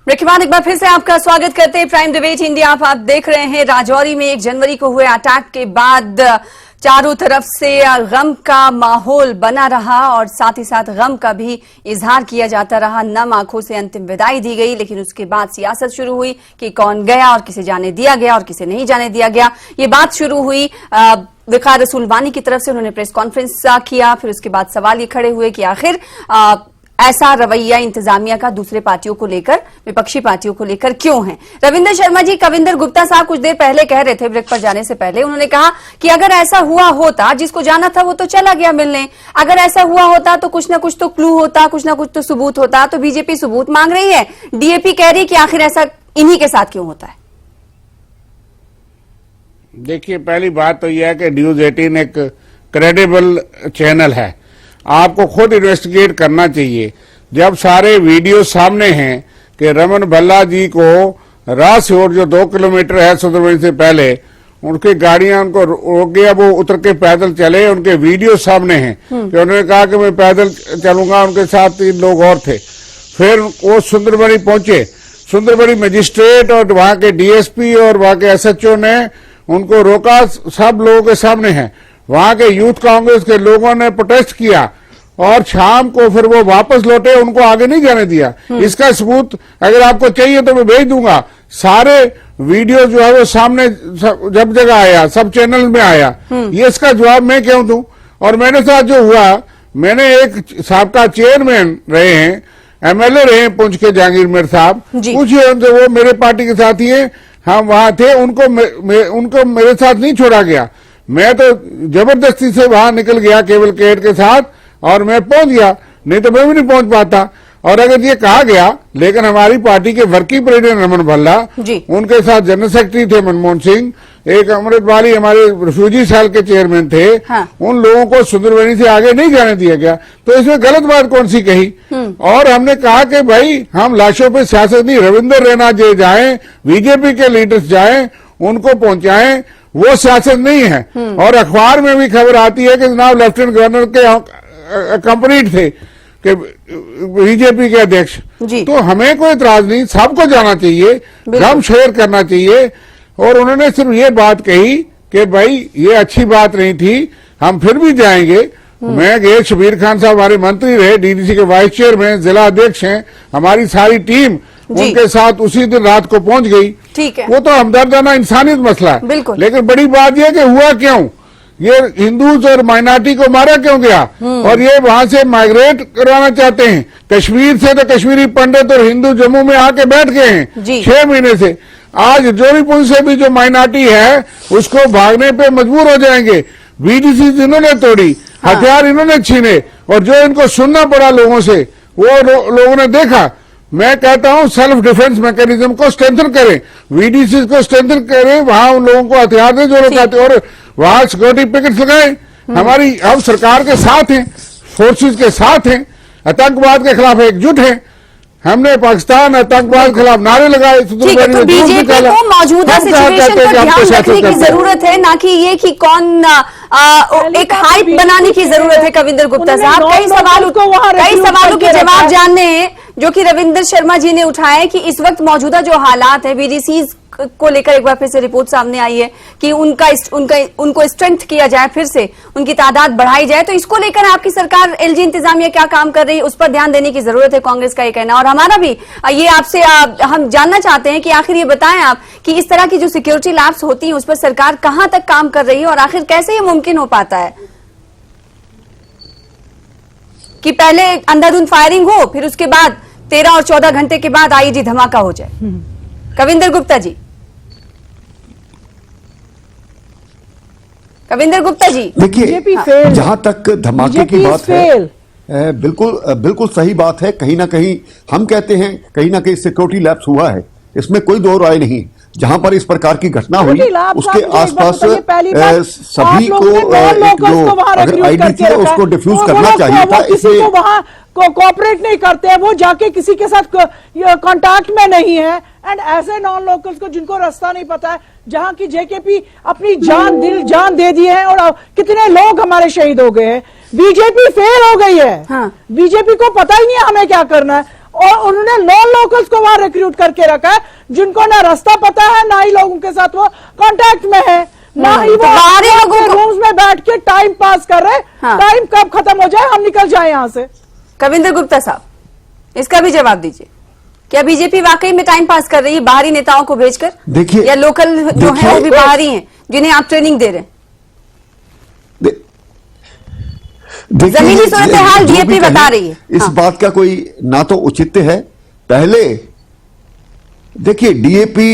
Break एक बार फिर से आपका स्वागत करते हैं प्राइम डिबेट इंडिया। आप देख रहे हैं राजौरी में 1 जनवरी को हुए अटैक के बाद चारों तरफ से गम का माहौल बना रहा और साथ ही साथ गम का भी इजहार किया जाता रहा। नम आंखों से अंतिम विदाई दी गई, लेकिन उसके बाद सियासत शुरू हुई कि कौन गया और किसे जाने दिया गया और किसे नहीं जाने दिया गया। ये बात शुरू हुई वकार रसूल वानी की तरफ से, उन्होंने प्रेस कॉन्फ्रेंस किया। फिर उसके बाद सवाल ये खड़े हुए कि आखिर ऐसा रवैया इंतजामिया का दूसरे पार्टियों को लेकर, विपक्षी पार्टियों को लेकर क्यों है। रविंदर शर्मा जी, कविंदर गुप्ता साहब कुछ देर पहले कह रहे थे, ब्रेक पर जाने से पहले उन्होंने कहा कि अगर ऐसा हुआ होता, जिसको जाना था वो तो चला गया मिलने, अगर ऐसा हुआ होता तो कुछ ना कुछ तो क्लू होता, कुछ ना कुछ तो सबूत होता। तो बीजेपी सबूत मांग रही है, डीएपी कह रही है कि आखिर ऐसा इन्हीं के साथ क्यों होता है। देखिए, पहली बात तो यह है कि न्यूज 18 एक क्रेडिबल चैनल है, आपको खुद इन्वेस्टिगेट करना चाहिए। जब सारे वीडियो सामने हैं कि रमन भल्ला जी को राह से और जो 2 किलोमीटर है सुंदरबनी से पहले, उनकी गाड़ियां उनको रोक गया, वो उतर के पैदल चले, उनके वीडियो सामने हैं कि उन्होंने कहा कि मैं पैदल चलूंगा, उनके साथ 3 लोग और थे। फिर वो सुंदरबनी पहुंचे, सुंदरबनी मजिस्ट्रेट और वहां के डीएसपी और वहां के एसएचओ ने उनको रोका, सब लोगों के सामने है। वहां के यूथ कांग्रेस के लोगों ने प्रोटेस्ट किया और शाम को फिर वो वापस लौटे, उनको आगे नहीं जाने दिया। इसका सबूत अगर आपको चाहिए तो मैं भेज दूंगा। सारे वीडियो जो है वो सामने जब जगह आया, सब चैनल में आया। ये इसका जवाब मैं क्यों दूं। और मेरे साथ जो हुआ, मैंने एक साबका चेयरमैन रहे हैं, एमएलए रहे हैं पुंछ के, जहांगीर मीर साहब, पूछिए उनसे, वो मेरे पार्टी के साथी हैं, हम वहां थे, उनको मेरे साथ नहीं छोड़ा गया। मैं तो जबरदस्ती से वहां निकल गया केबल केट के साथ और मैं पहुंच गया, नहीं तो मैं भी नहीं पहुंच पाता। और अगर ये कहा गया, लेकिन हमारी पार्टी के वर्किंग प्रेसिडेंट रमन भल्ला, उनके साथ जनरल सेक्रेटरी थे मनमोहन सिंह, एक अमृत वाली हमारे रिफ्यूजी सेल के चेयरमैन थे, उन लोगों को सुंदरबनी से आगे नहीं जाने दिया गया। तो इसमें गलत बात कौन सी कही। और हमने कहा कि भाई हम लाशों पे सियासत नहीं, रविंद्र रैना जी जाए, बीजेपी के लीडर्स जाए, उनको पहुंचाएं, वो सियासत नहीं है। और अखबार में भी खबर आती है कि जनाब लेफ्टिनेंट गवर्नर के कंपनी थे कि बीजेपी के अध्यक्ष। तो हमें कोई इतराज नहीं, सबको जाना चाहिए, गम शेयर करना चाहिए। और उन्होंने सिर्फ ये बात कही कि भाई ये अच्छी बात नहीं थी, हम फिर भी जाएंगे। मैं गए, शबीर खान साहब हमारे मंत्री रहे, डीडीसी के वाइस चेयरमैन, जिला अध्यक्ष हैं, हमारी सारी टीम उनके साथ उसी दिन रात को पहुंच गई। ठीक है, वो तो हमदर्दाना इंसानियत मसला है। लेकिन बड़ी बात यह कि हुआ क्यों, ये हिंदूज और माइनॉरिटी को मारा क्यों गया, और ये वहां से माइग्रेट करवाना चाहते हैं कश्मीर से। तो कश्मीरी पंडित और हिंदू जम्मू में आके बैठ गए हैं 6 महीने से। आज जोरीपुर से भी जो माइनॉरिटी है उसको भागने पे मजबूर हो जाएंगे। बीडीसी इन्होंने तोड़ी, हथियार इन्होंने छीने, और जो इनको सुनना पड़ा लोगों से, वो लोगों ने देखा। मैं कहता हूं सेल्फ डिफेंस मैकेनिज्म को स्ट्रेंथन करें, वीडीसी को स्ट्रेंथन करें, वहां उन लोगों को हथियार दें जो लोग चाहते हैं, और वहां सिक्योरिटी पिकेट्स लगाएं। हमारी हम सरकार के साथ हैं, फोर्सेस के साथ हैं, आतंकवाद के खिलाफ एकजुट हैं। हमने पाकिस्तान आतंकवाद के खिलाफ नारे लगाए। तो बीजेपी को मौजूदा सिचुएशन पर ध्यान रखने की जरूरत है, ना कि ये कि कौन एक हाइप बनाने की जरूरत है। कविंदर गुप्ता साहब, कई सवालों के जवाब जानने हैं जो कि रविंदर शर्मा जी ने उठाए कि इस वक्त मौजूदा जो हालात है, बीडीसी को लेकर एक बार फिर से रिपोर्ट सामने आई है कि उनको स्ट्रेंथ किया जाए, फिर से उनकी तादाद बढ़ाई जाए। तो इसको लेकर आपकी सरकार, एलजी इंतजामिया क्या काम कर रही है, उस पर ध्यान देने की जरूरत है, कांग्रेस का ये कहना। और हमारा भी ये आपसे हम जानना चाहते हैं कि आखिर ये बताएं आप कि इस तरह की जो सिक्योरिटी लैब्स होती हैं उस पर सरकार कहां तक काम कर रही है, और आखिर कैसे ये मुमकिन हो पाता है कि पहले अंधाधुंध फायरिंग हो, फिर उसके बाद 13 और 14 घंटे के बाद आईईडी धमाका हो जाए। कविंदर गुप्ता जी, कविंदर गुप्ता जी, देखिए, जहां तक धमाके की बात है, बिल्कुल सही बात है। कहीं ना कहीं हम कहते हैं, कहीं ना कहीं सिक्योरिटी लैप्स हुआ है, इसमें कोई दो राय नहीं। जहां पर इस प्रकार की घटना हुई उसके आसपास सभी को जो अगर आईडी थी उसको डिफ्यूज करना चाहिए था। इसलिए वहां कोऑपरेट नहीं करते हैं, वो जाके किसी के साथ कांटेक्ट में नहीं है। एंड ऐसे नॉन लोकल्स को जिनको रास्ता नहीं पता है, जहां की जेकेपी अपनी जान दिल जान दे दी है, और कितने लोग हमारे शहीद हो गए हैं। बीजेपी फेल हो गई है। बीजेपी को पता ही नहीं है हमें क्या करना है। और उन्होंने नॉन लोकल्स को वहां रिक्रूट करके रखा है, जिनको ना रास्ता पता है, ना ही लोगों के साथ वो कांटेक्ट में है, ना ही वो बाहरी लोगों को रूम्स में बैठ के टाइम पास कर रहे। हाँ। टाइम कब खत्म हो जाए, हम निकल जाए यहाँ से। कविंदर गुप्ता साहब, इसका भी जवाब दीजिए। क्या बीजेपी वाकई में टाइम पास कर रही है बाहरी नेताओं को भेजकर? देखिए, या लोकल जो है वो भी बाहरी हैं जिन्हें आप ट्रेनिंग दे रहे हैं? देखिए, जमीनी सूरत-ए-हाल जो भी DAP बता कहें, रही है। इस हाँ। बात का कोई ना तो औचित्य है। पहले देखिए, डीएपी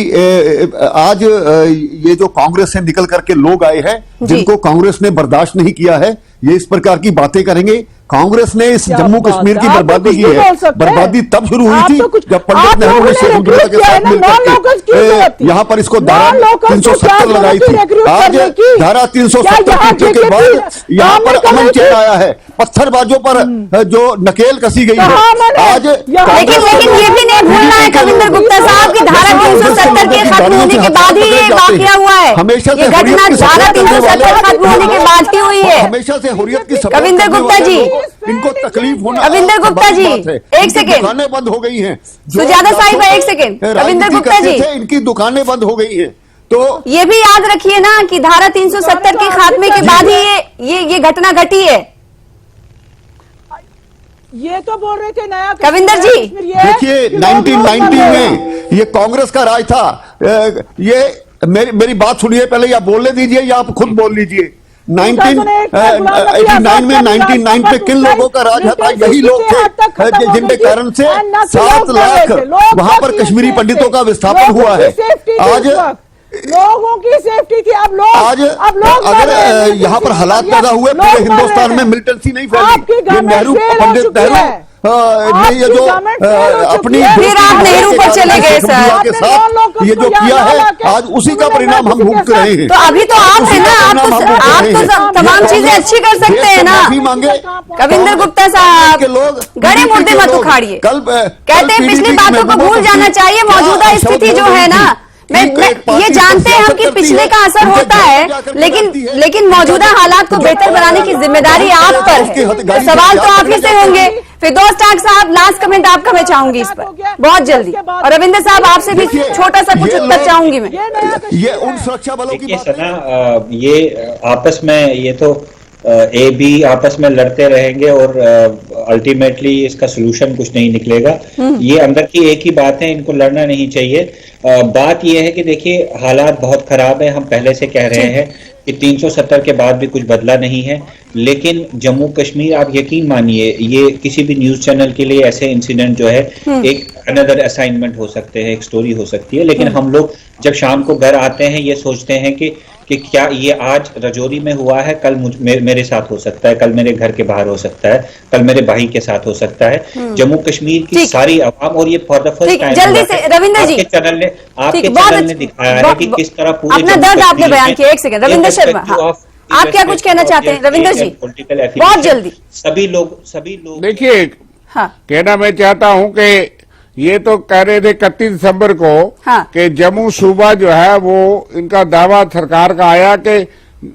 आज ये जो कांग्रेस से निकल करके लोग आए हैं जिनको कांग्रेस ने बर्दाश्त नहीं किया है, ये इस प्रकार की बातें करेंगे। कांग्रेस ने इस क्या जम्मू बात कश्मीर है, की आप तो बर्बादी कुछ की भी है। बोल सकते हैं। बर्बादी तब शुरू हुई आप थी तो कुछ- जब पंडित आप नेहरू लोगों ने ने शेख अब्दुल्ला के recruit साथ किया है ना, non-locals क्यों मिलकर जरूरत थी? यहाँ पर इसको धारा Non-locals को 370 क्या लगाई जरूरत थी। थी recruit आज करने की? धारा 370 क्या यहाँ टूटने के JKP बाद यहाँ पर काम अमन नहीं कर चैन रही आया है। पत्थरबाजों पर जो नकेल कसी गई है। कहाँ अमन है? आज यहाँ- लेकिन ये भी नहीं भूलना है कविंदर गुप्ता साहब की धारा 370 के खत्म होने के बाद ही ये वाकया हुआ है। हमेशा ये घटना धारा 370 खत्म होने के बाद की हुई है। हमेशा से हुर्रियत की सपोर्ट कविंदर करने गुप्ता वाले जी। लोग, इनको तकलीफ होना कविंदर गुप्ता जी, बात है। एक इनकी सेकेंड। दुकानें बंद हो गई हैं। जो सुजाता साहिबा, लाखों एक सेकेंड। राजनीति कविंदर गुप्ता करते जी। थे, इनकी दुकानें बंद हो गई हैं। तो ये भी याद रखिए ना कि धारा 370 के खात्मे के बाद ही ये घटना घटी है। ये तो बोल रहे थे नया कविंदर जी, कश्मीर ये है देखिए, कि लोग 1990 लोग में ये कांग्रेस का राज था। ये मेरी बात सुनिए पहले, या बोलने दीजिए या आप खुद बोल लीजिए। 1989 में 99 पे किन लोगों का राज था? यही लोग थे जिनके कारण से 7 लाख वहां पर कश्मीरी पंडितों का विस्थापन हुआ है। आज लोगों की सेफ्टी थी। अब लोग अगर यहाँ पर हालात पैदा हुए पूरे हिंदुस्तान में, मिलिटेंसी नहीं फैली। ये नेहरू, पंडित नेहरू ने ये जो अपनी फिर आप नेहरू पर चले गए सर। के साथ ये जो किया है, आज उसी का परिणाम हम भुगत रहे हैं। तो अभी तो आप है ना, आप तो तमाम चीजें अच्छी कर सकते हैं ना। माफी मांगे कविंदर गुप्ता साहब, के लोग गड़े मुर्दे मत उखाड़िए। कहते हैं पिछली बातों को भूल जाना चाहिए। मौजूदा स्थिति जो है ना, मैं ये जानते हैं हम कि पिछले का असर होता है, लेकिन मौजूदा हालात को बेहतर बनाने की जिम्मेदारी आप पर है। तो सवाल तो आप ही से होंगे। फिरदौस टाक साहब, लास्ट कमेंट आपका मैं चाहूंगी इस पर बहुत जल्दी। और रविंद्र साहब, आपसे भी छोटा सा कुछ उत्तर चाहूंगी मैं। ये उन सुरक्षा बलों की बात सना, ये आपस में ये तो ए बी आपस में लड़ते रहेंगे और अल्टीमेटली इसका सोल्यूशन कुछ नहीं निकलेगा। ये अंदर की एक ही बात है, इनको लड़ना नहीं चाहिए। बात ये है कि देखिए, हालात बहुत खराब है। हम पहले से कह रहे हैं कि 370 के बाद भी कुछ बदला नहीं है। लेकिन जम्मू कश्मीर, आप यकीन मानिए, ये किसी भी न्यूज चैनल के लिए ऐसे इंसिडेंट जो है एक अनदर असाइनमेंट हो सकते हैं, एक स्टोरी हो सकती है। लेकिन हम लोग जब शाम को घर आते हैं, ये सोचते हैं कि क्या ये आज रजौरी में हुआ है, कल मेरे साथ हो सकता है, कल मेरे घर के बाहर हो सकता है, कल मेरे भाई के साथ हो सकता है। जम्मू कश्मीर की सारी आवाम, और ये फॉर द फर्स्ट टाइम जल्दी से रविंद्र जी, आपके चैनल ने दिखाया है कि किस तरह पूरे अपना दर्द आपने बयान किया। एक सेकंड रविंद्र शर्मा, आप क्या कुछ कहना चाहते हैं रविंद्र जी? बहुत जल्दी। सभी लोग देखिए, हाँ, कहना मैं चाहता हूं कि ये तो कह रहे थे 31 दिसंबर को हाँ। कि जम्मू सूबा जो है वो इनका दावा सरकार का आया कि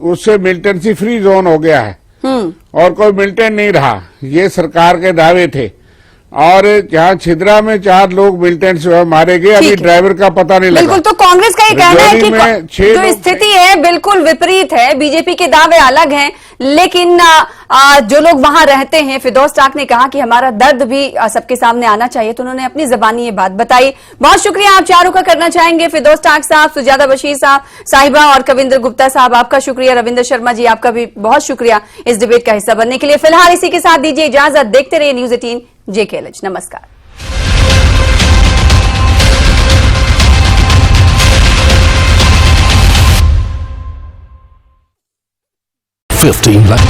उससे मिलिटेंसी फ्री जोन हो गया है और कोई मिलिटेंट नहीं रहा। ये सरकार के दावे थे। और जहाँ छिदरा में 4 लोग मिलिटेंट्स जो है मारे गए, अभी ड्राइवर का पता नहीं लगा। बिल्कुल। तो कांग्रेस का ये कहना है रजौरी में कि 6 जो लोग स्थिति है बिल्कुल विपरीत है। बीजेपी के दावे अलग हैं, लेकिन जो लोग वहां रहते हैं, फिरदौस टाक ने कहा कि हमारा दर्द भी सबके सामने आना चाहिए, तो उन्होंने अपनी जबानी ये बात बताई। बहुत शुक्रिया आप चारों का करना चाहेंगे। फिरदौस टाक साहब, सुजाता बशीर साहब, साहिबा और कविंदर गुप्ता साहब, आपका शुक्रिया। रविंद्र शर्मा जी, आपका भी बहुत शुक्रिया इस डिबेट का हिस्सा बनने के लिए। फिलहाल इसी के साथ दीजिए इजाजत। देखते रहिए न्यूज 18 JKLH। नमस्कार। 15 lakh.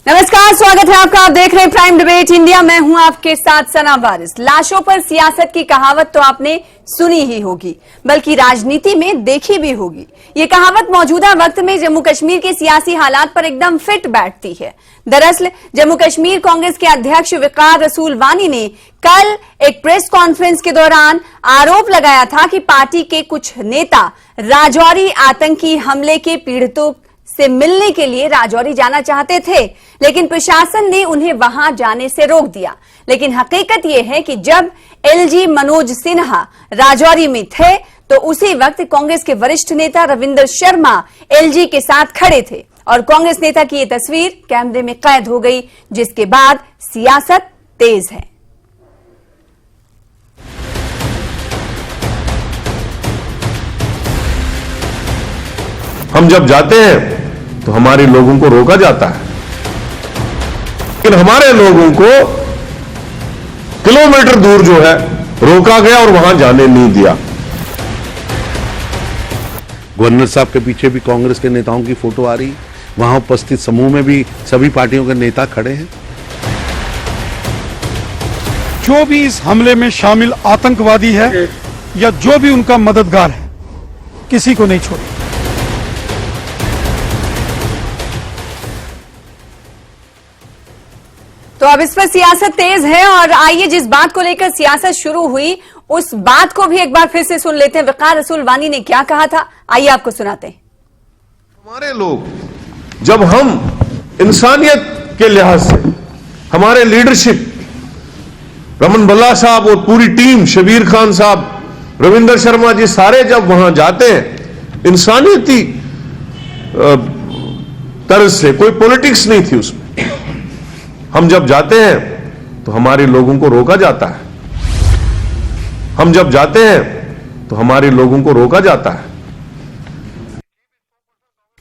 नमस्कार, स्वागत है आपका। आप देख रहे हैं प्राइम डिबेट इंडिया। मैं हूं आपके साथ सना वारिस। लाशों पर सियासत की कहावत तो आपने सुनी ही होगी, बल्कि राजनीति में देखी भी होगी। ये कहावत मौजूदा वक्त में जम्मू कश्मीर के सियासी हालात पर एकदम फिट बैठती है। दरअसल जम्मू कश्मीर कांग्रेस के अध्यक्ष वकार रसूल वानी ने कल एक प्रेस कॉन्फ्रेंस के दौरान आरोप लगाया था कि पार्टी के कुछ नेता राजौरी आतंकी हमले के पीड़ितों से मिलने के लिए राजौरी जाना चाहते थे, लेकिन प्रशासन ने उन्हें वहां जाने से रोक दिया। लेकिन हकीकत यह है कि जब एलजी मनोज सिन्हा राजौरी में थे तो उसी वक्त कांग्रेस के वरिष्ठ नेता रविंदर शर्मा एलजी के साथ खड़े थे और कांग्रेस नेता की यह तस्वीर कैमरे में कैद हो गई, जिसके बाद सियासत तेज है। हम जब जाते हैं तो हमारे लोगों को रोका जाता है, लेकिन हमारे लोगों को किलोमीटर दूर जो है रोका गया और वहां जाने नहीं दिया। गवर्नर साहब के पीछे भी कांग्रेस के नेताओं की फोटो आ रही, वहां उपस्थित समूह में भी सभी पार्टियों के नेता खड़े हैं। जो भी इस हमले में शामिल आतंकवादी है या जो भी उनका मददगार है, किसी को नहीं छोड़े। तो अब इस पर सियासत तेज है और आइए जिस बात को लेकर सियासत शुरू हुई उस बात को भी एक बार फिर से सुन लेते हैं। वकार रसूल वानी ने क्या कहा था, आइए आपको सुनाते हैं। हमारे लोग, जब हम इंसानियत के लिहाज से हमारे लीडरशिप रमन भल्ला साहब और पूरी टीम, शबीर खान साहब, रविंदर शर्मा जी, सारे जब वहां जाते हैं इंसानियती तरज से, कोई पॉलिटिक्स नहीं थी उसमें, हम जब जाते हैं तो हमारे लोगों को रोका जाता है। हम जब जाते हैं तो हमारे लोगों को रोका जाता है।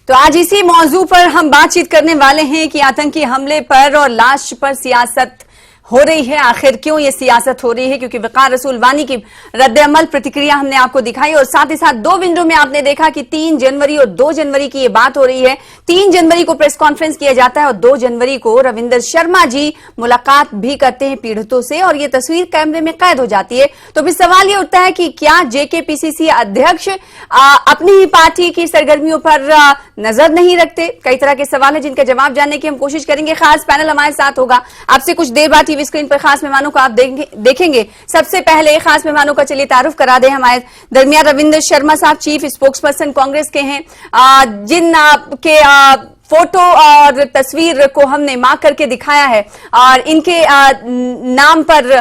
तो आज इसी मौजू पर हम बातचीत करने वाले हैं कि आतंकी हमले पर और लाश पर सियासत हो रही है। आखिर क्यों ये सियासत हो रही है? क्योंकि वकार रसूल वानी की रद्द-ए-अमल प्रतिक्रिया हमने आपको दिखाई और साथ ही साथ दो विंडो में आपने देखा कि 3 जनवरी और 2 जनवरी की ये बात हो रही है। 3 जनवरी को प्रेस कॉन्फ्रेंस किया जाता है और 2 जनवरी को रविंदर शर्मा जी मुलाकात भी करते हैं पीड़ितों से और ये तस्वीर कैमरे में कैद हो जाती है। तो फिर सवाल ये उठता है कि क्या जेकेपीसीसी अध्यक्ष अपनी ही पार्टी की सरगर्मियों पर नजर नहीं रखते? कई तरह के सवाल है जिनका जवाब जानने की हम कोशिश करेंगे। खास पैनल हमारे साथ होगा। आपसे कुछ देर बाद टीवी स्क्रीन पर खास मेहमानों को आप देखेंगे। सबसे पहले खास मेहमानों का चलिए तारुफ करा दें। हमारे दरमियान रविंदर शर्मा साहब, चीफ स्पोक्स पर्सन कांग्रेस के हैं, जिन के फोटो और तस्वीर को हमने मार्क करके दिखाया है और इनके नाम पर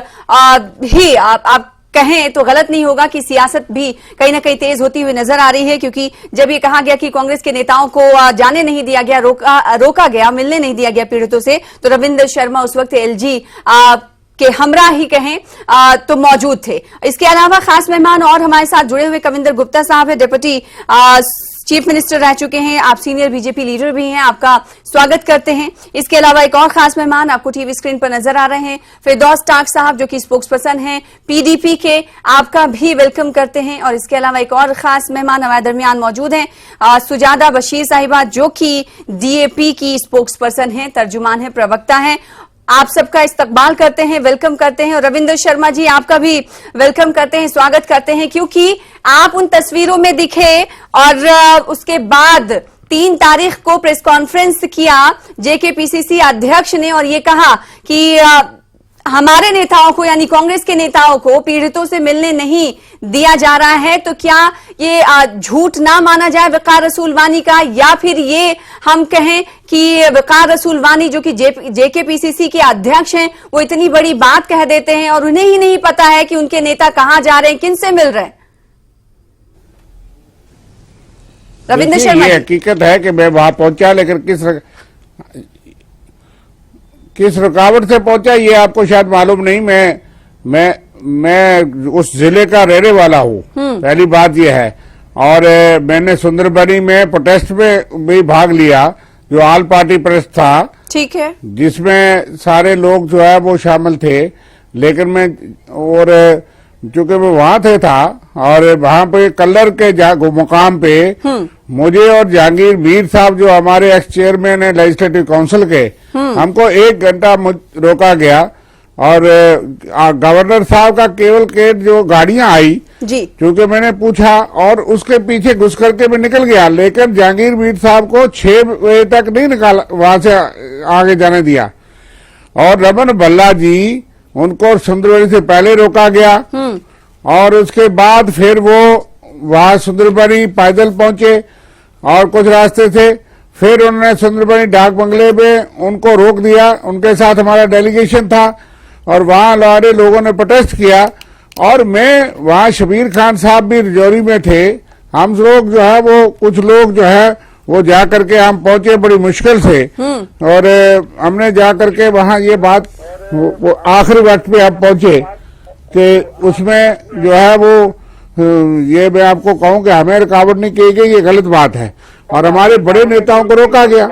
ही आप कहें तो गलत नहीं होगा कि सियासत भी कहीं ना कहीं तेज होती हुई नजर आ रही है। क्योंकि जब ये कहा गया कि कांग्रेस के नेताओं को जाने नहीं दिया गया, रोका गया, मिलने नहीं दिया गया पीड़ितों से, तो रविंदर शर्मा उस वक्त एलजी के हमरा ही कहें तो मौजूद थे। इसके अलावा खास मेहमान और हमारे साथ जुड़े हुए कविंदर गुप्ता साहब है, डिप्टी चीफ मिनिस्टर रह चुके हैं, आप सीनियर बीजेपी लीडर भी हैं, आपका स्वागत करते हैं। इसके अलावा एक और खास मेहमान आपको टीवी स्क्रीन पर नजर आ रहे हैं, फिरदौस टाक साहब जो कि स्पोक्स पर्सन हैं पीडीपी के, आपका भी वेलकम करते हैं। और इसके अलावा एक और खास मेहमान हमारे दरमियान मौजूद हैं, सुजादा बशीर साहिबा जो कि डीएपी की स्पोक्स पर्सन हैं, तर्जुमान है, प्रवक्ता हैं। आप सबका इस्तकबाल करते हैं, वेलकम करते हैं और रविंदर शर्मा जी आपका भी वेलकम करते हैं, स्वागत करते हैं, क्योंकि आप उन तस्वीरों में दिखे और उसके बाद 3 तारीख को प्रेस कॉन्फ्रेंस किया जेकेपीसीसी अध्यक्ष ने और ये कहा कि हमारे नेताओं को यानी कांग्रेस के नेताओं को पीड़ितों से मिलने नहीं दिया जा रहा है। तो क्या ये झूठ ना माना जाए वकार रसूल वानी का, या फिर ये हम कहें कि वकार रसूल वानी जो कि जेकेपीसीसी के अध्यक्ष हैं वो इतनी बड़ी बात कह देते हैं और उन्हें ही नहीं पता है कि उनके नेता कहां जा रहे हैं, किनसे मिल रहे हैं? रविंदर शर्मा, ये हकीकत है कि मैं वहां पहुंचा, लेकिन किस रुकावट से पहुंचा ये आपको शायद मालूम नहीं। मैं उस जिले का रहने वाला हूँ, पहली बात ये है। और मैंने सुंदरबनी में प्रोटेस्ट में भी भाग लिया जो ऑल पार्टी प्रेस था, ठीक है, जिसमें सारे लोग जो है वो शामिल थे। लेकिन मैं और चूंकि मैं वहां थे था और वहां पे कलर के मुकाम पे मुझे और जहांगीर मीर साहब जो हमारे एक्स चेयरमैन है लेजिस्लेटिव काउंसिल के, हमको 1 घंटा रोका गया और गवर्नर साहब का केवल के जो गाड़ियां आई जी, क्योंकि मैंने पूछा और उसके पीछे घुस करके मैं निकल गया। लेकिन जहांगीर मीर साहब को 6 बजे तक नहीं निकाला, वहां से आगे जाने दिया। और रमन भल्ला जी उनको सुंदरबनी से पहले रोका गया और उसके बाद फिर वो वहां सुंदरबनी पैदल पहुंचे और कुछ रास्ते से फिर उन्होंने सुंदरबनी डाक बंगले में उनको रोक दिया, उनके साथ हमारा डेलीगेशन था और वहां हमारे लोगों ने प्रोटेस्ट किया और मैं वहां शबीर खान साहब भी रजौरी में थे। हम लोग जो है वो कुछ लोग जो है वो जा करके हम पहुंचे बड़ी मुश्किल से और हमने जा करके वहां ये बात वो आखिरी वक्त पे आप पहुंचे कि उसमें जो है वो ये मैं आपको कहूं कि हमें रुकावट नहीं की गई, ये गलत बात है और हमारे बड़े नेताओं को रोका गया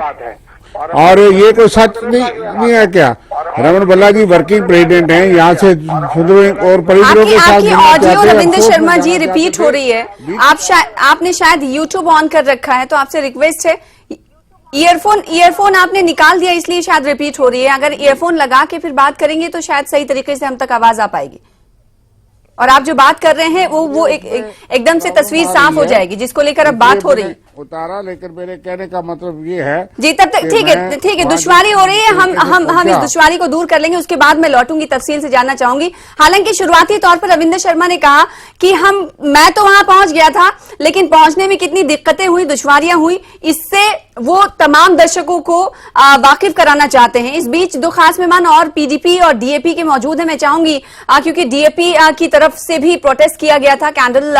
और ये कोई सच नहीं है क्या? रमन भल्ला जी वर्किंग प्रेसिडेंट हैं, यहाँ से और परिजनों के साथ आपकी ऑडियो रविंद्र शर्मा जी रिपीट हो रही है। आपने शायद यूट्यूब ऑन कर रखा है, तो आपसे रिक्वेस्ट है ईयरफोन आपने निकाल दिया इसलिए शायद रिपीट हो रही है। अगर ईयरफोन लगा के फिर बात करेंगे तो शायद सही तरीके से हम तक आवाज आ पाएगी और आप जो बात कर रहे हैं वो एकदम से तस्वीर साफ हो जाएगी जिसको लेकर अब बात हो रही है। उतारा, लेकिन मेरे कहने का मतलब ये है जी तब तक ठीक है दुश्वारी हो रही है, हम इस दुश्वारी को दूर कर लेंगे, उसके बाद मैं लौटूंगी, तफसील से जानना चाहूंगी। हालांकि शुरुआती तौर पर रविंद्र शर्मा ने कहा कि मैं तो वहां पहुंच गया था लेकिन पहुंचने में कितनी दिक्कतें हुई, दुश्वारियां हुई, इससे वो तमाम दर्शकों को वाकिफ कराना चाहते हैं। इस बीच दो खास मेहमान और पीडीपी और डीएपी के मौजूद हैं। मैं चाहूंगी क्योंकि डीएपी की तरफ से भी प्रोटेस्ट किया गया था, कैंडल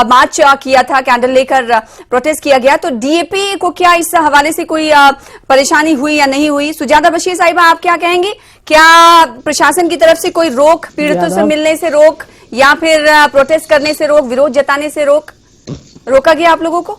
मार्च किया था, कैंडल लेकर प्रोटेस्ट किया गया, तो डीएपी को क्या इस हवाले से कोई परेशानी हुई या नहीं हुई? सुजाता बशीर साहिबा, आप क्या कहेंगी? क्या प्रशासन की तरफ से कोई रोक, पीड़ितों से मिलने से रोक या फिर प्रोटेस्ट करने से रोक, विरोध जताने से रोका गया आप लोगों को?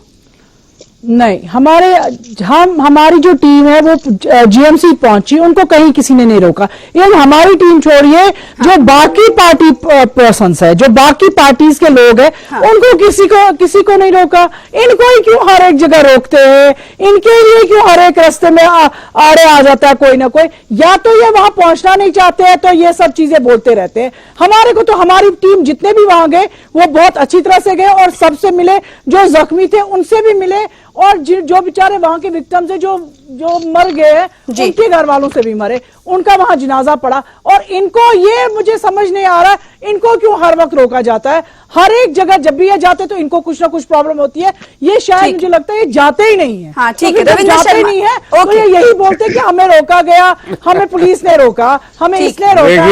नहीं, हमारी जो टीम है वो जीएमसी पहुंची, उनको कहीं किसी ने नहीं रोका। ये हमारी टीम छोड़िए, जो बाकी पार्टी पर्सन्स है, जो बाकी पार्टीज के लोग हैं, उनको किसी को नहीं रोका। इनको ही क्यों हर एक जगह रोकते हैं? इनके लिए क्यों हर एक रास्ते में आड़े आ जाता है कोई ना कोई? या तो ये वहां पहुंचना नहीं चाहते हैं तो ये सब चीजें बोलते रहते हैं। हमारे को तो हमारी टीम जितने भी वहां गए वो बहुत अच्छी तरह से गए और सबसे मिले, जो जख्मी थे उनसे भी मिले और जो बेचारे वहां के विक्टिम्स है, जो मर गए हैं, उनके घर वालों से भी मरे, उनका वहां जनाजा पड़ा। और इनको ये मुझे समझ नहीं आ रहा, इनको क्यों हर वक्त रोका जाता है? हर एक जगह जब भी ये जाते तो इनको कुछ ना कुछ प्रॉब्लम होती है। ये शायद मुझे लगता है ये जाते ही नहीं है। हाँ, ठीक है, जाते नहीं है तो ये यही बोलते हैं कि हमें रोका गया, हमें पुलिस ने रोका, हमें इसने रोका,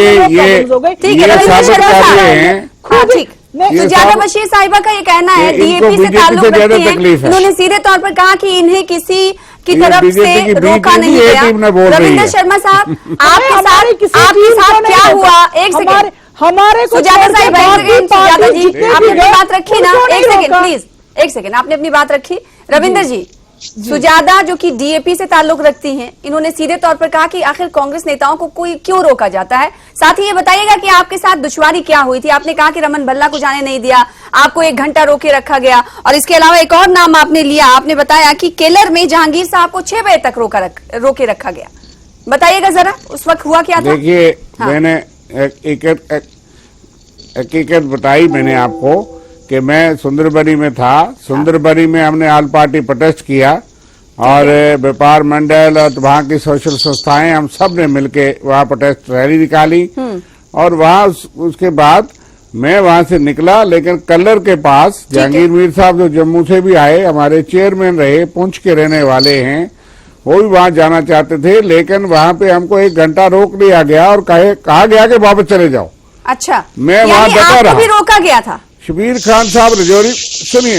हो गई। ठीक है रविंद्र शर्मा साहब, ठीक। सुजाता बशीर साहिबा का ये कहना है डीएपी से ताल्लुक रखती हैं, उन्होंने सीधे तौर पर कहा कि इन्हें किसी की तरफ से रोका नहीं गया। रविंद्र शर्मा साहब, आपके साथ क्या हुआ? एक सेकंड, हमारे सुजाता साहिबा, सुजाता जी आपने अपनी बात रखी ना, एक सेकंड प्लीज, एक सेकंड, आपने अपनी बात रखी। रविंद्र जी, सुजाता जो कि डीएपी से ताल्लुक रखती हैं, इन्होंने सीधे तौर पर कहा कि आखिर कांग्रेस नेताओं को कोई क्यों रोका जाता है। साथ ही ये बताइएगा कि आपके साथ दुश्वारी क्या हुई थी? आपने कहा कि रमन भल्ला को जाने नहीं दिया, आपको 1 घंटा रोके रखा गया और इसके अलावा एक और नाम आपने लिया, आपने बताया कि केलर में जहांगीर साहब को 6 बजे तक रोके रखा गया। बताइएगा जरा उस वक्त हुआ क्या था? देखिए, मैंने हकीकत बताई मैंने आपको कि मैं सुंदरबनी में था। सुंदरबनी में हमने ऑल पार्टी प्रोटेस्ट किया और व्यापार मंडल और वहाँ की सोशल संस्थाएं, हम सब ने मिलके वहाँ प्रोटेस्ट रैली निकाली और वहाँ उसके बाद मैं वहाँ से निकला, लेकिन कल्लर के पास जहांगीर मीर साहब जो जम्मू से भी आए, हमारे चेयरमैन रहे, पुंछ के रहने वाले हैं, वो भी वहाँ जाना चाहते थे, लेकिन वहाँ पे हमको 1 घंटा रोक लिया गया और कहा गया कि वापस चले जाओ। अच्छा, मैं वहाँ डटा रहा। भी रोका गया था? शबीर खान साहब रजौरी, सुनिए,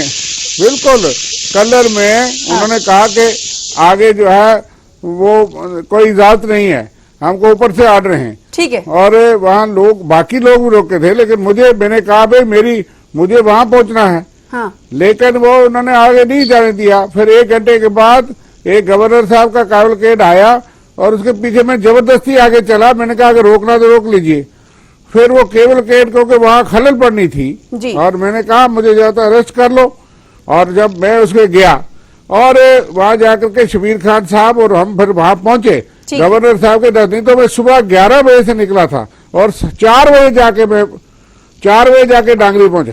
बिल्कुल कलर में उन्होंने कहा कि आगे जो है वो कोई इजाजत नहीं है, हमको ऊपर से ऑर्डर हैं। ठीक है। और वहाँ बाकी लोग भी रोके थे, लेकिन मैंने कहा भाई मुझे वहाँ पहुँचना है। हाँ। लेकिन वो उन्होंने आगे नहीं जाने दिया। फिर 1 घंटे के बाद एक गवर्नर साहब का कैवलकेड आया और उसके पीछे मैं जबरदस्ती आगे चला। मैंने कहा कि रोकना तो रोक लीजिए। फिर वो केबल केट क्योंकि वहां खलल पड़नी थी और मैंने कहा मुझे ज्यादा अरेस्ट कर लो। और जब मैं उसके गया और वहां जाकर के शबीर खान साहब और हम फिर वहां पहुंचे गवर्नर साहब के दस, नहीं तो मैं सुबह 11 बजे से निकला था और 4 बजे जाके डांगरी पहुंचा,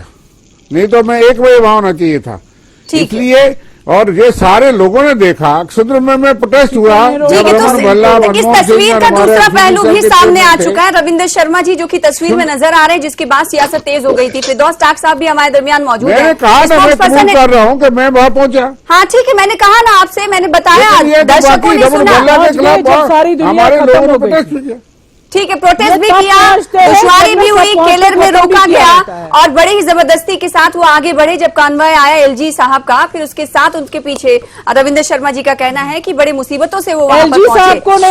नहीं तो मैं 1 बजे वहां होना चाहिए था। इसलिए और ये सारे लोगों ने देखा। सदर में प्रोटेस्ट हुआ जब रमन भल्ला, इस तस्वीर का दूसरा पहलू भी सामने आ चुका है। रविंदर शर्मा जी जो कि तस्वीर में नजर आ रहे हैं, जिसके बाद सियासत तेज हो गई थी। फिरदौस टाक साहब भी हमारे दरमियान मौजूद है। मैंने कहा था, मैं कबूल कर रहा हूँ कि मैं वहां पहुंचा। हाँ ठीक है, मैंने कहा ना आपसे, मैंने बताया, दर्शकों ने सुना। हमारे लोगों ने प्रोटेस्ट किया। ठीक है, प्रोटेस्ट भी किया, दुश्वारी भी हुई, केलर में रोका गया और बड़े ही जबरदस्ती के साथ वो आगे बढ़े। जब कॉन्वॉय आया एलजी साहब का, फिर उसके साथ उनके पीछे रविंदर शर्मा जी का कहना है कि बड़ी मुसीबतों से वो वहां पर पहुंचे।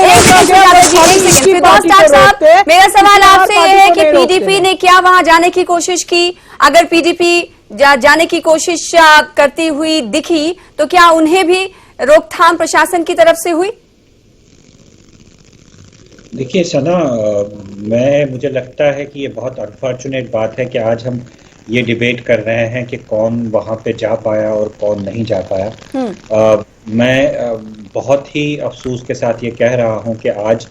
मेरा सवाल आपसे ये है कि पीडीपी ने क्या वहां जाने की कोशिश की? अगर पीडीपी जाने की कोशिश करती हुई दिखी तो क्या उन्हें भी रोकथाम प्रशासन की तरफ से हुई? देखिए सना, मुझे लगता है कि ये बहुत अनफॉर्चुनेट बात है कि आज हम ये डिबेट कर रहे हैं कि कौन वहां पे जा पाया और कौन नहीं जा पाया। मैं बहुत ही अफसोस के साथ ये कह रहा हूं कि आज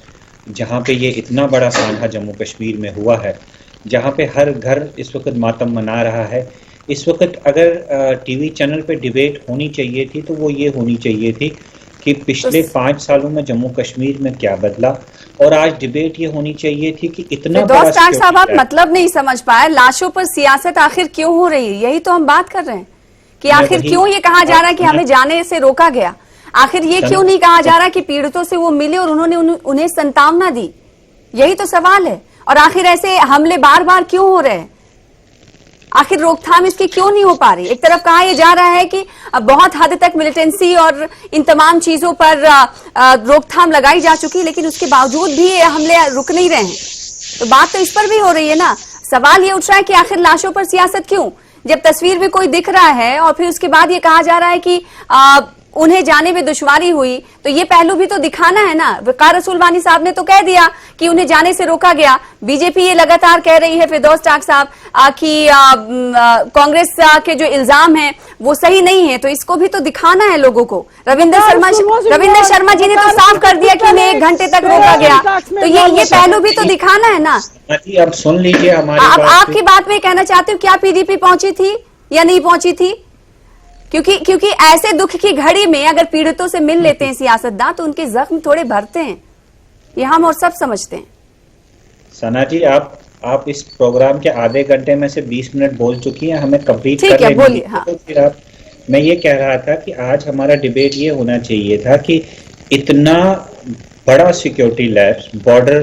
जहां पे ये इतना बड़ा सान्हा जम्मू कश्मीर में हुआ है, जहां पे हर घर इस वक्त मातम मना रहा है, इस वक्त अगर टीवी चैनल पे डिबेट होनी चाहिए थी तो वो ये होनी चाहिए थी कि पिछले 5 सालों में जम्मू कश्मीर में क्या बदला, और आज डिबेट ये होनी चाहिए थी कि इतना बड़ा साहब आप मतलब नहीं समझ पाए, लाशों पर सियासत आखिर क्यों हो रही है? यही तो हम बात कर रहे हैं कि आखिर क्यों ये कहा जा रहा है कि हमें जाने से रोका गया। आखिर ये क्यों नहीं कहा जा रहा कि पीड़ितों से वो मिले और उन्होंने उन्हें सांत्वना दी? यही तो सवाल है। और आखिर ऐसे हमले बार बार क्यों हो रहे हैं? आखिर रोकथाम इसकी क्यों नहीं हो पा रही? एक तरफ कहा यह जा रहा है कि बहुत हद तक मिलिटेंसी और इन तमाम चीजों पर रोकथाम लगाई जा चुकी, लेकिन उसके बावजूद भी ये हमले रुक नहीं रहे हैं। तो बात तो इस पर भी हो रही है ना। सवाल ये उठ रहा है कि आखिर लाशों पर सियासत क्यों, जब तस्वीर में कोई दिख रहा है और फिर उसके बाद ये कहा जा रहा है कि उन्हें जाने में दुश्वारी हुई, तो ये पहलू भी तो दिखाना है ना। वकार रसूल वानी साहब ने तो कह दिया कि उन्हें जाने से रोका गया। बीजेपी ये लगातार कह रही है, फिरदौस टाक साहब, कि कांग्रेस के जो इल्जाम हैं वो सही नहीं है, तो इसको भी तो दिखाना है लोगों को। रविंदर शर्मा जी ने तो साफ कर दिया कि उन्हें 1 घंटे तक रोका गया, तो ये पहलू भी तो दिखाना है ना। अब सुन लीजिए हमारी बात। आपकी बात में कहना चाहती हूँ, क्या पीडीपी पहुंची थी या नहीं पहुंची थी? क्योंकि ऐसे दुख की घड़ी में अगर पीड़ितों से मिल लेते हैं सियासतदान तो उनके जख्म थोड़े भरते हैं, ये हम और सब समझते हैं। सना जी, आप इस प्रोग्राम के आधे घंटे में से 20 मिनट बोल चुकी हैं, हमें कंप्लीट ठीक है, बोलिए। हाँ। तो फिर मैं ये कह रहा था कि आज हमारा डिबेट ये होना चाहिए था कि इतना बड़ा सिक्योरिटी लैब्स बॉर्डर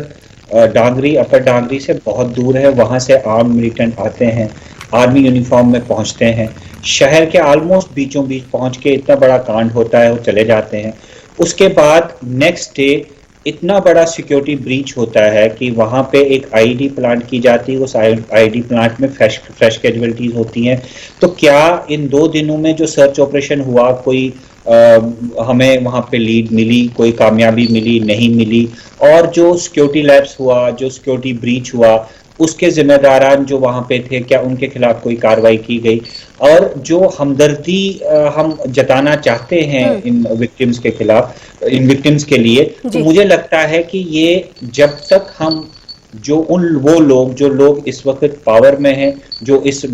डांगरी, अपर डांगरी से बहुत दूर है, वहां से आर्म मिलिटेंट आते हैं, आर्मी यूनिफॉर्म में पहुंचते हैं, शहर के ऑलमोस्ट बीचों बीच पहुंच के इतना बड़ा कांड होता है, वो चले जाते हैं। उसके बाद नेक्स्ट डे इतना बड़ा सिक्योरिटी ब्रीच होता है कि वहां पे एक आईडी प्लांट की जाती है, उस आईडी प्लांट में फ्रेश कैजुअलिटीज होती हैं। तो क्या इन 2 दिनों में जो सर्च ऑपरेशन हुआ, कोई हमें वहां पे लीड मिली, कोई कामयाबी मिली, नहीं मिली? और जो सिक्योरिटी लैब्स हुआ, जो सिक्योरिटी ब्रीच हुआ, उसके जिम्मेदारान जो वहां पे थे, क्या उनके खिलाफ कोई कार्रवाई की गई? और जो हमदर्दी हम जताना चाहते हैं इन विक्टिम्स के खिलाफ, इन विक्टिम्स के लिए, तो मुझे लगता है कि ये जब तक हम वो लोग इस वक्त पावर में हैं, जो इस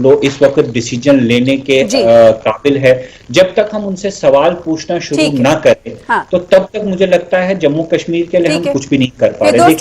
वक्त डिसीजन लेने के काबिल है, जब तक हम उनसे सवाल पूछना शुरू ना करें, तो तब तक मुझे लगता है जम्मू कश्मीर के लिए हम कुछ भी नहीं कर पा रहे।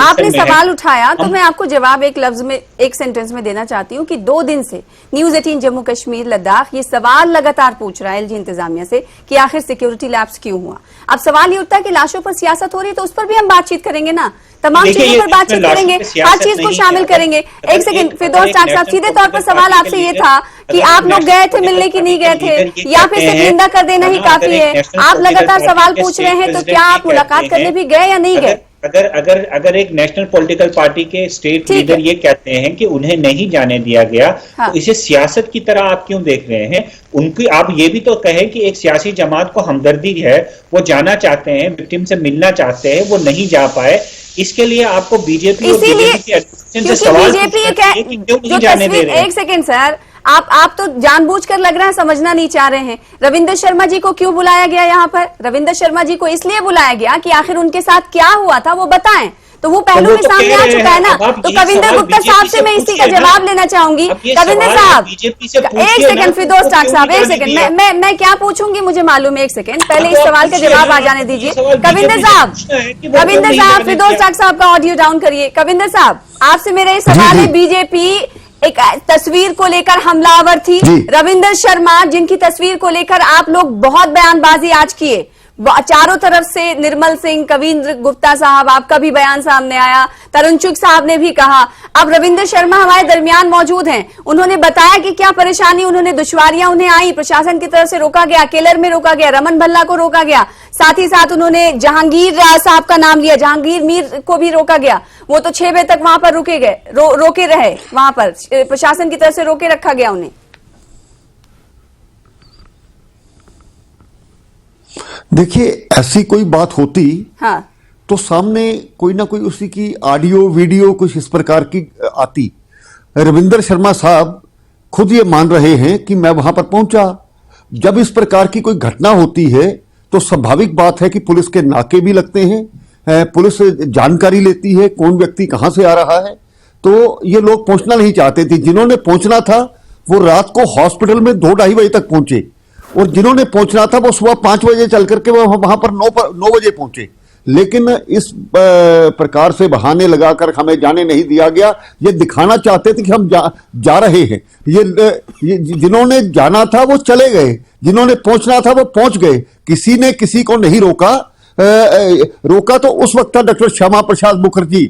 आपने सवाल उठाया तो मैं आपको जवाब एक लफ्ज में, एक सेंटेंस में देना चाहती हूँ कि 2 दिन से न्यूज 18 जम्मू कश्मीर लद्दाख ये सवाल लगातार पूछ रहा है एलजी इंतजामिया से कि आखिर सिक्योरिटी लैब्स क्यों हुआ। अब सवाल ये उठता है कि लाशों पर सियासत हो रही है, तो उस पर भी हम बातचीत करेंगे ना, तमाम चीजों पर बातचीत करेंगे, हर चीज को शामिल करेंगे। एक सेकंड, फिरदौस टाक साहब, सीधे तौर पर सवाल आपसे ये था कि आप लोग गए थे मिलने की नहीं गए थे, या फिर सिर्फ निंदा कर देना ही काफी है? आप लगातार सवाल पूछ रहे हैं, तो क्या आप मुलाकात करने भी गए या नहीं गए? अगर एक नेशनल पॉलिटिकल पार्टी के स्टेट लीडर ये कहते हैं कि उन्हें नहीं जाने दिया गया, तो इसे सियासत की तरह आप क्यों देख रहे हैं? उनकी आप ये भी तो कहें कि एक सियासी जमात को हमदर्दी है, वो जाना चाहते हैं, विक्टिम से मिलना चाहते हैं, वो नहीं जा पाए, इसके लिए आपको बीजेपी और बीजेपी के सवाल क्यों नहीं जाने दे रहे हैं? एक सेकंड सर, आप तो जानबूझकर लग रहा है समझना नहीं चाह रहे हैं। रविंदर शर्मा जी को क्यों बुलाया गया यहाँ पर? रविंदर शर्मा जी को इसलिए बुलाया गया कि आखिर उनके साथ क्या हुआ था वो बताएं। तो वो पहलू वो में तो सामने कह आ रहे चुका है ना। हैं। अब आप तो ये कविंदर सवाल गुप्ता साहब बीजेपी से मैं से इसी का पूछिए ना। जवाब लेना चाहूंगी। अब ये कविंदर सवाल साहब बीजेपी से एक पूछिए सेकंड, ना, फिरदौस तो टाक क्यों साहब, एक निकाल सेकंड, दिया? मैं क्या पूछूंगी मुझे मालूम है, एक सेकंड पहले तो इस आप सवाल का पूछिए जवाब ना, आ जाने आपको ये दीजिए। सवाल कविंदर बीजेपी से साहब, पूछना है कि वो क्यों कविंदर नहीं साहब, जाने फिरदौस दिया? टाक साहब का ऑडियो डाउन करिए। कविंदर साहब, आपसे मेरा ये सवाल है, बीजेपी एक तस्वीर को लेकर हमलावर थी। जी। रविंदर शर्मा जिनकी तस्वीर को लेकर आप लोग बहुत बयानबाजी आज किए, चारों तरफ से निर्मल सिंह, कविंद्र गुप्ता साहब, आपका भी बयान सामने आया, तरुण चुग साहब ने भी कहा। अब रविंदर शर्मा हमारे दरमियान मौजूद हैं, उन्होंने बताया कि क्या परेशानी, उन्होंने दुश्वारियां उन्हें आई, प्रशासन की तरफ से रोका गया, केलर में रोका गया, रमन भल्ला को रोका गया, साथ ही साथ उन्होंने जहांगीर साहब का नाम लिया, जहांगीर मीर को भी रोका गया। वो तो 6 बजे तक वहां पर रुके गए, रोके रहे, वहां पर प्रशासन की तरफ से रोके रखा गया उन्हें। देखिए, ऐसी कोई बात होती हाँ, तो सामने कोई ना कोई उसी की ऑडियो वीडियो कुछ इस प्रकार की आती। रविंदर शर्मा साहब खुद ये मान रहे हैं कि मैं वहां पर पहुंचा। जब इस प्रकार की कोई घटना होती है तो स्वाभाविक बात है कि पुलिस के नाके भी लगते हैं, पुलिस जानकारी लेती है कौन व्यक्ति कहां से आ रहा है। तो ये लोग पहुंचना नहीं चाहते थे। जिन्होंने पहुंचना था वो रात को हॉस्पिटल में 2-2:30 बजे तक पहुंचे, और जिन्होंने पहुंचना था वो सुबह 5 बजे चल करके वहां पर 9 बजे पहुंचे। लेकिन इस प्रकार से बहाने लगाकर हमें जाने नहीं दिया गया। ये दिखाना चाहते थे कि हम जा रहे हैं। ये जिन्होंने जाना था वो चले गए, जिन्होंने पहुंचना था वो पहुंच गए। किसी ने किसी को नहीं रोका। रोका तो उस वक्त था डॉक्टर श्यामा प्रसाद मुखर्जी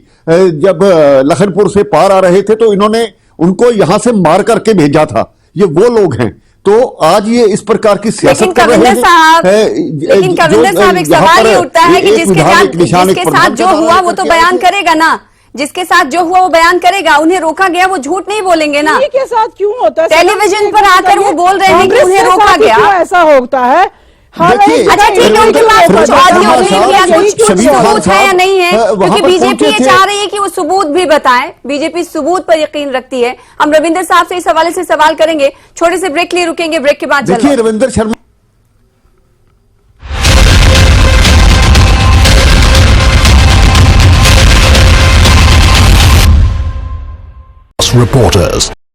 जब लखनपुर से पार आ रहे थे, तो इन्होंने उनको यहां से मार करके भेजा था। ये वो लोग हैं। तो आज ये इस प्रकार की सियासत कर रहे हैं। लेकिन कविंदर साहब, एक सवाल ये उठता है कि जिसके साथ जो हुआ वो तो बयान करेगा ना, जिसके साथ जो हुआ वो बयान करेगा। उन्हें रोका गया, वो झूठ नहीं बोलेंगे ना। के साथ क्यों होता है? टेलीविजन पर आकर वो बोल रहे हैं कि उन्हें रोका गया। ऐसा होता है? अच्छा ठीक है, उनके पास कुछ ऑडियो या कुछ सबूत है या नहीं है, क्योंकि बीजेपी ये चाह रही है कि वो सबूत भी बताएं। बीजेपी सबूत पर यकीन रखती है। हम रविंदर साहब से इस हवाले से सवाल करेंगे, छोटे से ब्रेक के लिए रुकेंगे, ब्रेक के बाद देखिए रविंदर शर्मा Reporters